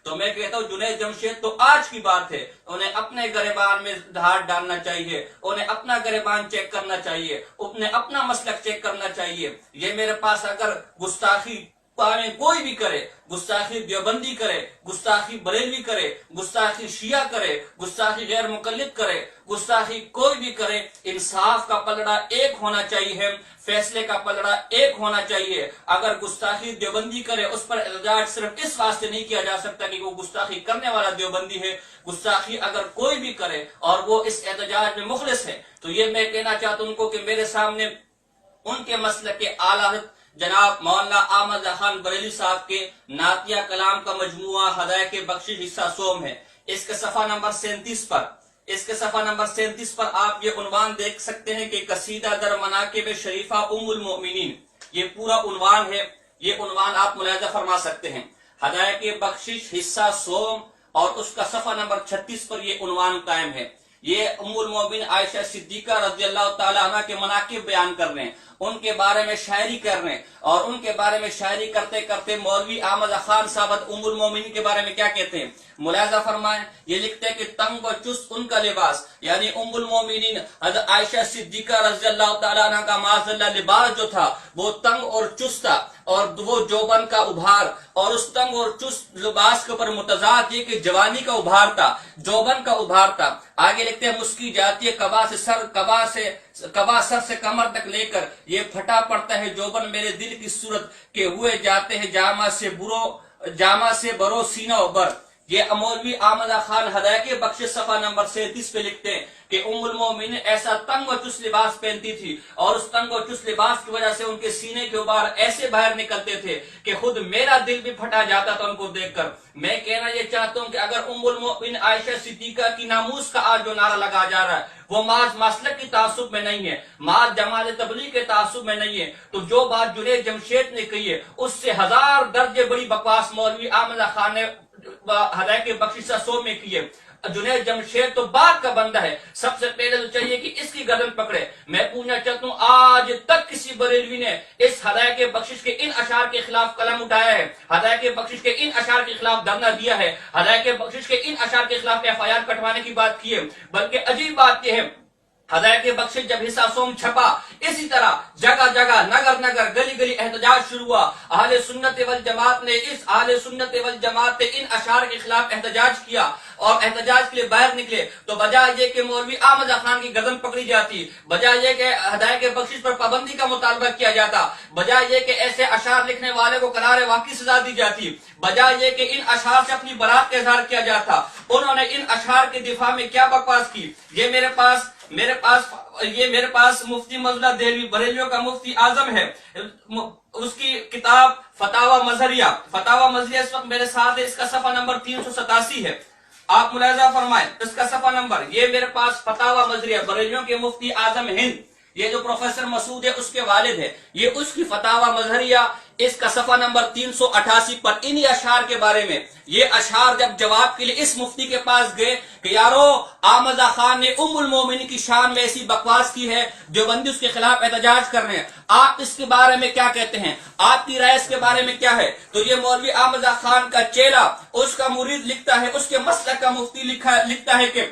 تو میں کہتا ہوں جنید جمشید تو آج کی بات ہے، انہیں اپنے گریبان میں ہاتھ ڈالنا چاہیے، انہیں اپنا گریبان چیک کرنا چاہیے، انہیں اپنا مسلک چیک کرنا چاہیے۔ یہ میرے پاس اگر گستاخی کوئی بھی کرے، گستاخی دیوبندی کرے، گستاخی بریلوی کرے، گستاخی شیعہ کرے، گستاخی غیر مقلد کرے، گستاخی کوئی بھی کرے، انصاف کا پلڑا ایک ہونا چاہیے، فیصلے کا پلڑا ایک ہونا چاہیے۔ اگر گستاخی دیوبندی کرے اس پر احتجاج صرف اس واسطے نہیں کیا جا سکتا کہ وہ گستاخی کرنے والا دیوبندی ہے، گستاخی اگر کوئی بھی کرے اور وہ اس احتجاج میں مخلص ہے تو یہ میں کہنا چاہتا ہوں ان کو کہ میرے سامنے ان کے مسلک کے اعلیٰ جناب مولانا احمد خان بریلوی صاحب کے نعتیہ کلام کا مجموعہ ہدایت بخشش حصہ سوم ہے۔ اس کے صفحہ نمبر 37 پر آپ یہ عنوان دیکھ سکتے ہیں کہ قصیدہ در مناقب شریفہ ام المؤمنین، یہ پورا عنوان ہے، یہ عنوان آپ ملاحظہ فرما سکتے ہیں۔ ہدایت بخشش حصہ سوم اور اس کا صفحہ نمبر 36 پر یہ عنوان قائم ہے۔ یہ ام المؤمنین عائشہ صدیقہ رضی اللہ تعالی عنہ کے مناقب بیان کر رہے ہیں، ان کے بارے میں شاعری کر رہے ہیں، اور ان کے بارے میں شاعری کرتے کرتے مولوی احمد خان صاحب ام المؤمنین کے بارے میں کیا کہتے ہیں، ملاحظہ فرمائیں۔ یہ لکھتے ہیں کہ تنگ و چست ان کا لباس، یعنی ام المؤمنین حضرت عائشہ صدیقہ رضی اللہ تعالی عنہ کا معاذ اللہ لباس جو تھا وہ تنگ اور چست تھا، اور وہ جوبن کا ابھار، اور اس تنگ اور چست لباس کے اوپر متضاد یہ کہ جوانی کا ابھار تھا، جوبن کا ابھار تھا۔ آگے لکھتے ہیں مسکی جاتی ہے کبا سر سے کمر تک لے کر، یہ پھٹا پڑتا ہے جوبن میرے دل کی صورت کہ ہوئے جاتے ہیں جامہ سے برو سینہ و بر۔ یہ مولوی احمد خان ہدایت بخش صفحہ نمبر 37 پہ لکھتے ہیں کہ ام المؤمنین ایسا تنگ و چست لباس پہنتی تھی، اور اس تنگ و چست لباس کی وجہ سے ان کے سینے کے ابار ایسے باہر نکلتے تھے کہ خود میرا دل بھی پھٹا جاتا تھا ان کو دیکھ کر۔ میں کہنا یہ چاہتا ہوں کہ اگر ام المؤمنین عائشہ صدیقہ کی ناموس کا آج جو نعرہ لگا جا رہا ہے وہ محض مسلک کی تعصب میں نہیں ہے، محض جماعت تبلیغ کے تعصب میں نہیں ہے، تو جو بات جنید جمشید نے کہی ہے اس سے 1000 درجے بڑی بکواس مولوی احمد خان نے ہدایت بخشش سو میں کی ہے۔ جنید جمشید تو بات کا بندہ ہے، سب سے پہلے تو چاہیے کہ اس کی گردن پکڑے۔ میں پوچھنا چاہتا ہوں آج تک کسی بریلوی نے اس ہدایت بخشش کے ان اشعار کے خلاف قلم اٹھایا ہے، ہدایت بخشش کے ان اشعار کے خلاف دھرنا دیا ہے، ہدایت بخشش کے ان اشعار کے خلاف FIR کٹوانے کی بات کی ہے؟ بلکہ عجیب بات یہ ہے ہدایت بخشش جب حصہ سوم چھپا اسی طرح جگہ جگہ نگر گلی گلی احتجاج شروع ہوا۔ اہل سنت والجماعت نے ان اشعار کے خلاف احتجاج کیا اور احتجاج کے لیے باہر نکلے، تو بجائے یہ کہ مولوی احمد خان کی گردن پکڑی جاتی، بجائے یہ کہ ہدایت بخشش پر پابندی کا مطالبہ کیا جاتا، بجائے یہ کہ ایسے اشعار لکھنے والے کو قرار واقعی سزا دی جاتی، بجائے یہ کہ ان اشعار سے اپنی برات کا اظہار کیا جاتا، انہوں نے ان اشعار کے دفاع میں کیا بکواس کی۔ یہ میرے پاس مفتی مظلہ دہلوی بریلیوں کا مفتی اعظم ہے، اس کی کتاب فتاوی مظہریہ اس وقت میرے ساتھ ہے، اس کا صفحہ نمبر 387 ہے، آپ ملاحظہ فرمائیں اس کا صفحہ نمبر۔ یہ میرے پاس فتاوی مظہریہ بریلیوں کے مفتی اعظم ہند، یہ جو پروفیسر مسعود ہے اس کے والد ہے، یہ اس کی فتاوی مظہریہ اس کا صفحہ نمبر 388 پر انہی اشعار کے بارے میں، یہ اشعار جب جواب کے لیے اس مفتی کے پاس گئے کہ یارو احمد خان نے ام المؤمنین کی شان میں ایسی بکواس کی ہے، دیوبندی اس کے خلاف احتجاج کر رہے ہیں، آپ اس کے بارے میں کیا کہتے ہیں، آپ کی رائے اس کے بارے میں کیا ہے؟ تو یہ مولوی احمد خان کا چیلا، اس کا مرید لکھتا ہے، اس کے مسلک کا مفتی لکھتا ہے کہ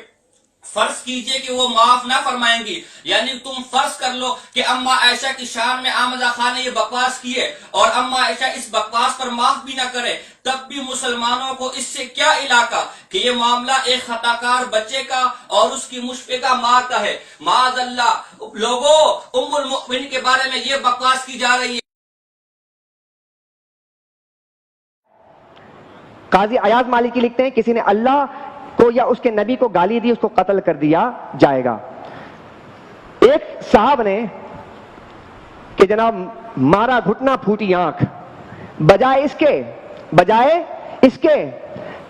فرض کیجئے کہ وہ معاف نہ فرمائیں گی، یعنی تم فرض کر لو کہ اما عائشہ کی شان میں احمد خان نے یہ بکواس کی ہے اور اما عائشہ اس بکواس پر معاف بھی نہ کرے، تب بھی مسلمانوں کو اس سے کیا علاقہ کہ یہ معاملہ ایک خطاکار بچے کا اور اس کی مشفقہ ماں کا ہے۔ معاذ اللہ لوگوں، ام المؤمنین کے بارے میں یہ بکواس کی جا رہی ہے۔ قاضی ایاز مالکی لکھتے ہیں کسی نے اللہ کو یا اس کے نبی کو گالی دی اس کو قتل کر دیا جائے گا۔ ایک صاحب نے کہ جناب مارا گھٹنا پھوٹی آنکھ، بجائے اس کے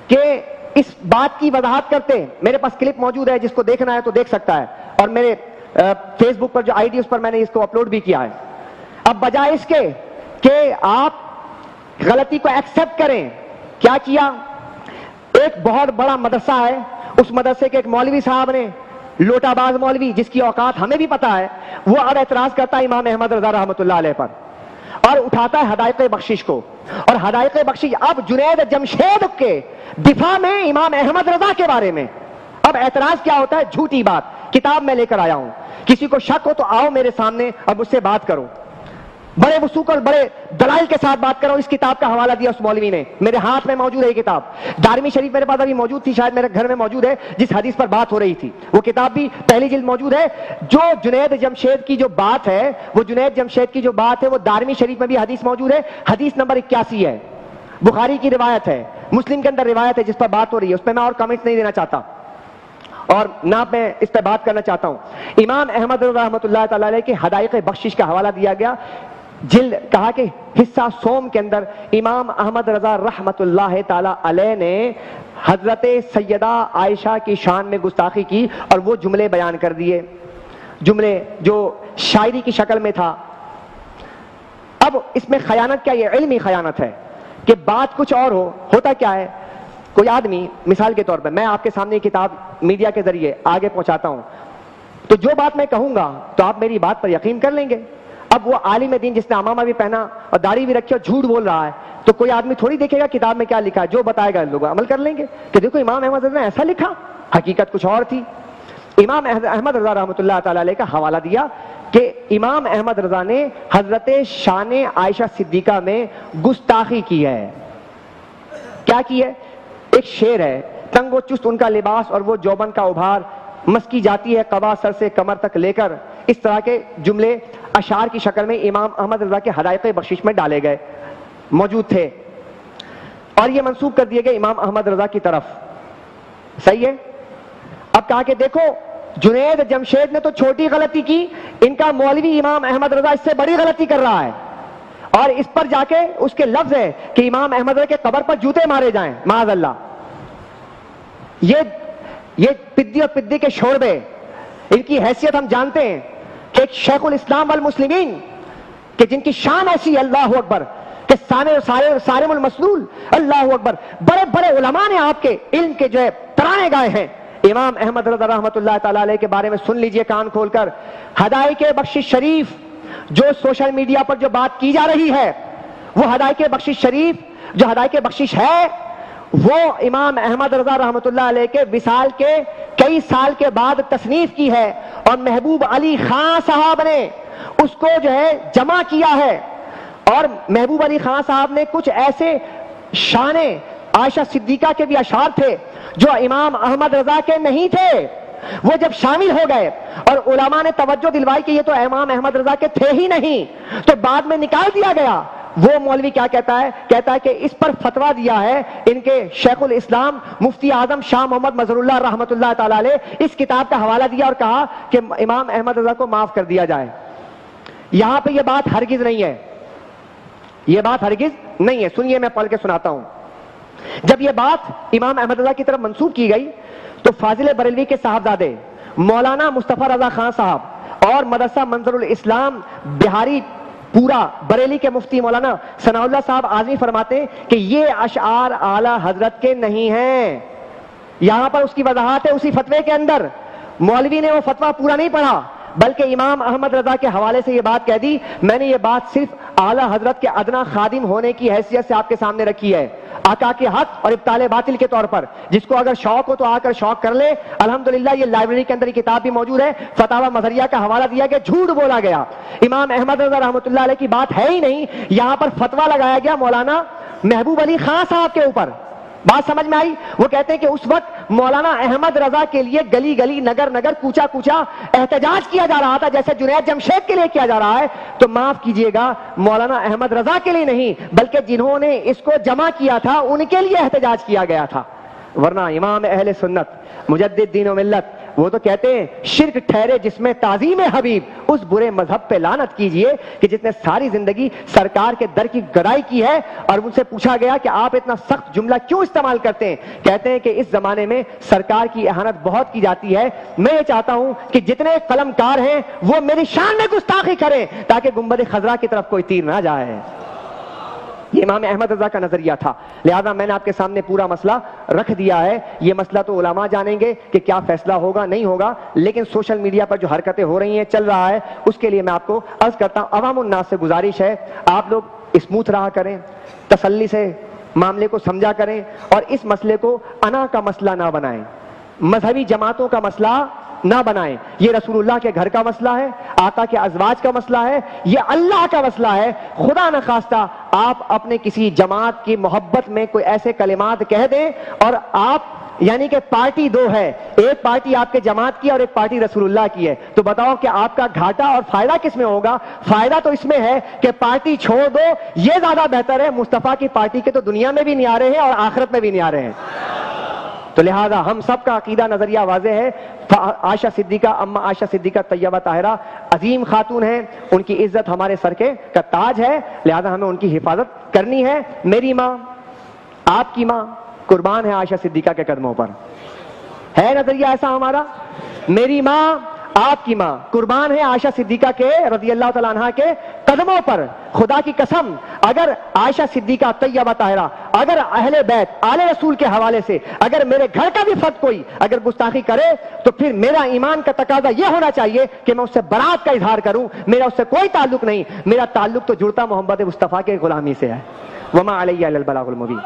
کہ اس بات کی وضاحت کرتے، میرے پاس کلپ موجود ہے، جس کو دیکھنا ہے تو دیکھ سکتا ہے، اور میرے فیس بک پر جو آئی ڈی اس پر میں نے اس کو اپلوڈ بھی کیا ہے۔ اب بجائے اس کے کہ آپ غلطی کو ایکسپٹ کریں، کیا کیا؟ ایک بہت بڑا مدرسہ ہے، اس مدرسے کے ایک مولوی صاحب نے، لوٹا باز مولوی جس کی اوقات ہمیں بھی پتا ہے، وہ اب اعتراض کرتا ہے امام احمد رضا رحمۃ اللہ علیہ پر، اور اٹھاتا ہے حدائق بخشش کو. اور حدائق بخشش اب جنید جمشید کے دفاع میں امام احمد رضا کے بارے میں اب اعتراض کیا ہوتا ہے؟ جھوٹی بات. کتاب میں لے کر آیا ہوں, کسی کو شک ہو تو آؤ میرے سامنے اور مجھ سے بات کرو. بڑے وثوق اور بڑے دلائل کے ساتھ بات کرو. اس کتاب کا حوالہ دیا اس مولوی نے, میرے ہاتھ میں موجود ہے یہ کتاب. دارمی شریف میرے پاس ابھی موجود تھی, شاید میرے گھر میں موجود ہے, جس حدیث پر بات ہو رہی تھی. وہ کتاب بھی پہلی جلد موجود ہے. جو جنید جمشید کی جو بات ہے, وہ جنید جمشید کی جو بات ہے وہ دارمی شریف میں بھی حدیث موجود ہے. حدیث نمبر 81 ہے, بخاری کی روایت ہے, مسلم کے اندر روایت ہے جس پر بات ہو رہی ہے. اس پہ میں اور کمنٹس نہیں دینا چاہتا اور نہ میں اس پہ بات کرنا چاہتا ہوں. امام احمد رضا رحمۃ اللہ تعالی علیہ کے حدائق بخشش کا حوالہ دیا گیا. جلد کہا کہ حصہ سوم کے اندر امام احمد رضا رحمۃ اللہ تعالی علیہ نے حضرت سیدہ عائشہ کی شان میں گستاخی کی اور وہ جملے بیان کر دیے, جملے جو شاعری کی شکل میں تھا. اب اس میں خیانت کیا؟ یہ علمی خیانت ہے کہ بات کچھ اور ہوتا کیا ہے. کوئی آدمی مثال کے طور پر, میں آپ کے سامنے کتاب میڈیا کے ذریعے آگے پہنچاتا ہوں, تو جو بات میں کہوں گا تو آپ میری بات پر یقین کر لیں گے. اب وہ عالم دین جس نے عمامہ بھی پہنا اور داڑھی بھی رکھی اور جھوٹ بول رہا ہے, تو کوئی آدمی تھوڑی دیکھے گا کتاب میں کیا لکھا ہے, جو بتائے گا لوگ عمل کر لیں گے کہ دیکھو امام احمد رضا نے ایسا لکھا, حقیقت کچھ اور تھی. امام احمد رضا رحمۃ اللہ تعالی علیہ کا حوالہ دیا کہ امام احمد رضا نے حضرت شان عائشہ صدیقہ میں گستاخی کی ہے. کیا کی ہے؟ ایک شعر ہے, تنگ و چست ان کا لباس اور وہ جوبن کا ابھار, مسکی جاتی ہے قبا سر سے کمر تک لے کر. اس طرح کے جملے اشعار کی شکل میں امام احمد رضا کے حدائق بخشش میں ڈالے گئے, موجود تھے اور یہ منسوب کر دیے گئے امام احمد رضا کی طرف. صحیح ہے. اب کہا کہ دیکھو جنید جمشید نے تو چھوٹی غلطی کی, ان کا مولوی امام احمد رضا اس سے بڑی غلطی کر رہا ہے. اور اس پر جا کے اس کے لفظ ہے کہ امام احمد رضا کے قبر پر جوتے مارے جائیں معاذ اللہ. یہ پدی اور پدی کے شوربے, ان کی حیثیت ہم جانتے ہیں کہ ایک شیخ الاسلام والمسلمین کہ جن کی شان ایسی ہے, اللہ اکبر, کہ سارم المسلول, اللہ اکبر, بڑے بڑے علماء نے آپ کے علم کے جو ہے ترانے گائے ہیں. امام احمد رضا رحمۃ اللہ تعالی علیہ کے بارے میں سن لیجئے کان کھول کر. حدائق بخشش شریف جو سوشل میڈیا پر جو بات کی جا رہی ہے, وہ حدائق بخشش شریف جو حدائق بخشش ہے وہ امام احمد رضا رحمۃ اللہ علیہ کے وصال کے کئی سال کے بعد تصنیف کی ہے, اور محبوب علی خان صاحب نے اس کو جو ہے جمع کیا ہے. اور محبوب علی خان صاحب نے کچھ ایسے شان عائشہ صدیقہ کے بھی اشعار تھے جو امام احمد رضا کے نہیں تھے, وہ جب شامل ہو گئے اور علماء نے توجہ دلوائی کہ یہ تو امام احمد رضا کے تھے ہی نہیں, تو بعد میں نکال دیا گیا. وہ مولوی کیا کہتا ہے؟ کہتا ہے کہ اس پر فتویٰ دیا ہے ان کے شیخ الاسلام مفتی اعظم شاہ محمد مظہر اللہ رحمۃ اللہ تعالی علیہ. اس کتاب کا حوالہ دیا اور کہا کہ امام احمد رضا کو معاف کر دیا جائے. یہاں پہ یہ بات ہرگز نہیں ہے, یہ بات ہرگز نہیں ہے. سنیے میں پڑھ کے سناتا ہوں. جب یہ بات امام احمد رضا کی طرف منسوب کی گئی تو فاضل بریلوی کے صاحبزادے مولانا مصطفیٰ رضا خان صاحب اور مدرسہ منظر الاسلام بہاری پورا بریلی کے مفتی مولانا ثناء اللہ صاحب اعظمی فرماتے ہیں کہ یہ اشعار اعلی حضرت کے نہیں ہیں. یہاں پر اس کی وضاحت ہے اسی فتوے کے اندر. مولوی نے وہ فتویٰ پورا نہیں پڑھا بلکہ امام احمد رضا کے حوالے سے یہ بات کہہ دی. میں نے یہ بات صرف اعلی حضرت کے ادنا خادم ہونے کی حیثیت سے آپ کے سامنے رکھی ہے, آقا کے حق اور ابطال باطل کے طور پر. جس کو اگر شوق ہو تو آ کر شوق کر لے. الحمدللہ یہ لائبریری کے اندر یہ کتاب بھی موجود ہے, فتاوی مظہریہ کا حوالہ دیا گیا, جھوٹ بولا گیا. امام احمد رضا رحمۃ اللہ علیہ کی بات ہے ہی نہیں, یہاں پر فتویٰ لگایا گیا مولانا محبوب علی خان صاحب کے اوپر. بات سمجھ میں آئی؟ وہ کہتے ہیں کہ اس وقت مولانا احمد رضا کے لیے گلی گلی نگر نگر کوچا کوچا احتجاج کیا جا رہا تھا جیسے جنید جمشید کے لیے کیا جا رہا ہے. تو معاف کیجئے گا, مولانا احمد رضا کے لیے نہیں بلکہ جنہوں نے اس کو جمع کیا تھا ان کے لیے احتجاج کیا گیا تھا. ورنہ امام اہل سنت مجدد دین و ملت وہ تو کہتے ہیں شرک ٹھہرے جس میں تعظیم حبیب, اس برے مذہب پہ لعنت کیجئے کہ جس نے ساری زندگی سرکار کے در کی گڑائی کی ہے. اور ان سے پوچھا گیا کہ آپ اتنا سخت جملہ کیوں استعمال کرتے ہیں؟ کہتے ہیں کہ اس زمانے میں سرکار کی اہانت بہت کی جاتی ہے. میں یہ چاہتا ہوں کہ جتنے قلم کار ہیں وہ میری شان میں گستاخی کریں تاکہ گنبد خضرا کی طرف کوئی تیر نہ جائے. یہ امام احمد رضا کا نظریہ تھا. لہذا میں نے آپ کے سامنے پورا مسئلہ رکھ دیا ہے. یہ مسئلہ تو علماء جانیں گے کہ کیا فیصلہ ہوگا نہیں ہوگا, لیکن سوشل میڈیا پر جو حرکتیں ہو رہی ہیں, چل رہا ہے, اس کے لیے میں آپ کو عرض کرتا ہوں, عوام الناس سے گزارش ہے آپ لوگ اسموتھ رہا کریں, تسلی سے معاملے کو سمجھا کریں, اور اس مسئلے کو انا کا مسئلہ نہ بنائیں, مذہبی جماعتوں کا مسئلہ نہ بنائیں. یہ رسول اللہ کے گھر کا مسئلہ ہے, آقا کے ازواج کا مسئلہ ہے, یہ اللہ کا مسئلہ ہے. خدا نخواستہ آپ اپنے کسی جماعت کی محبت میں کوئی ایسے کلمات کہہ دیں, اور آپ یعنی کہ پارٹی دو ہے, ایک پارٹی آپ کے جماعت کی اور ایک پارٹی رسول اللہ کی ہے, تو بتاؤ کہ آپ کا گھاٹا اور فائدہ کس میں ہوگا؟ فائدہ تو اس میں ہے کہ پارٹی چھوڑ دو, یہ زیادہ بہتر ہے. مصطفیٰ کی پارٹی کے تو دنیا میں بھی نہیں آ رہے ہیں اور آخرت میں بھی نہیں آ رہے ہیں. تو لہذا ہم سب کا عقیدہ نظریہ واضح ہے. عائشہ صدیقہ, اما عائشہ صدیقہ طیبہ طاہرہ عظیم خاتون ہیں, ان کی عزت ہمارے سر کے کا تاج ہے, لہذا ہمیں ان کی حفاظت کرنی ہے. میری ماں, آپ کی ماں قربان ہے عائشہ صدیقہ کے قدموں پر. ہے نظریہ ایسا ہمارا؟ میری ماں, آپ کی ماں قربان ہے عائشہ صدیقہ کے رضی اللہ تعالیٰ عنہ کے قدموں پر. خدا کی قسم, اگر عائشہ صدیقہ طیبہ طاہرہ, اگر اہل بیت آل رسول کے حوالے سے اگر میرے گھر کا بھی فرد کوئی اگر گستاخی کرے, تو پھر میرا ایمان کا تقاضا یہ ہونا چاہیے کہ میں اس سے برات کا اظہار کروں. میرا اس سے کوئی تعلق نہیں, میرا تعلق تو جڑتا محمد مصطفیٰ کے غلامی سے ہے. وما علیہ الا البلاغ المبین.